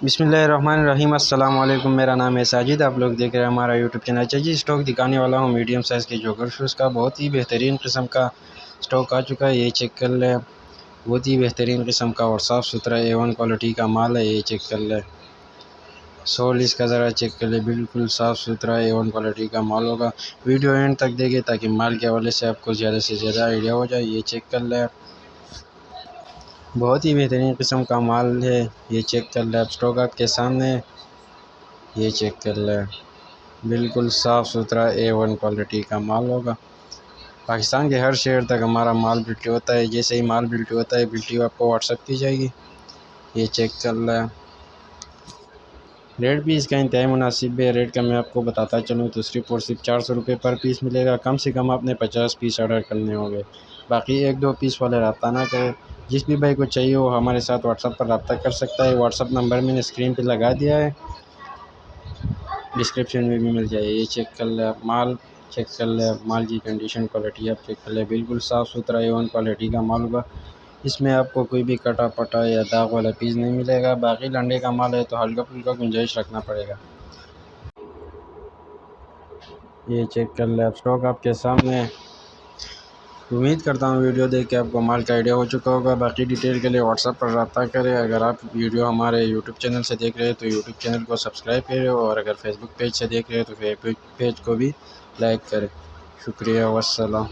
बिस्मिल्लाहिर्रहमानिर्रहीम। अस्सलाम वालेकुम। मेरा नाम है साजिद। आप लोग देख रहे हैं हमारा यूट्यूब चैनल। जी स्टॉक दिखाने वाला हूँ मीडियम साइज़ के जॉगर शूज़ का। बहुत ही बेहतरीन किस्म का स्टॉक आ चुका है, ये चेक कर लें। बहुत ही बेहतरीन किस्म का और साफ़ सुथरा A1 क्वालिटी का माल है, ये चेक कर लें। सोल इसका ज़रा चेक कर ले, बिल्कुल साफ़ सुथरा A1 क्वालिटी का माल होगा। वीडियो एंड तक देखें ताकि माल के हवाले से आपको ज़्यादा से ज़्यादा आइडिया हो जाए। ये चेक कर लें, बहुत ही बेहतरीन किस्म का माल है, ये चेक कर ले। आप स्टॉक आपके सामने, ये चेक कर ले, बिल्कुल साफ़ सुथरा A1 क्वालिटी का माल होगा। पाकिस्तान के हर शहर तक हमारा माल डिलीवरी होता है। जैसे ही माल डिलीवरी होता है, डिलीवरी आपको व्हाट्सएप की जाएगी। ये चेक कर ले। रेट भी इसका इंतहाई मुनासिब है। रेट का मैं आपको बताता चलूँ तो सिर्फ और सिर्फ 400 रुपये पर पीस मिलेगा। कम से कम आपने 50 पीस ऑर्डर करने होंगे, बाकी 1-2 पीस वाले रब्ता ना करें। जिस भी भाई को चाहिए वो हमारे साथ व्हाट्सएप पर रब्ता कर सकता है। व्हाट्सएप नंबर मैंने स्क्रीन पे लगा दिया है, डिस्क्रिप्शन में भी मिल जाए। ये चेक कर ले, माल चेक कर ले, माल की कंडीशन क्वालिटी आप चेक कर ले, बिल्कुल साफ़ सुथरा A1 क्वालिटी का माल होगा। इसमें आपको कोई भी कटा पटा या दाग वाला पीस नहीं मिलेगा। बाकी लंडे का माल है तो हल्का फुल्का गुंजाइश रखना पड़ेगा। ये चेक कर ले, आप स्टॉक आपके सामने। उम्मीद करता हूँ वीडियो देख के आपको माल का आइडिया हो चुका होगा। बाकी डिटेल के लिए व्हाट्सएप पर रब्ता करें। अगर आप वीडियो हमारे यूट्यूब चैनल से देख रहे हैं तो यूट्यूब चैनल को सब्सक्राइब करें, और अगर फेसबुक पेज से देख रहे हैं तो फेसबुक पेज को भी लाइक करें। शुक्रिया, वस्सलाम।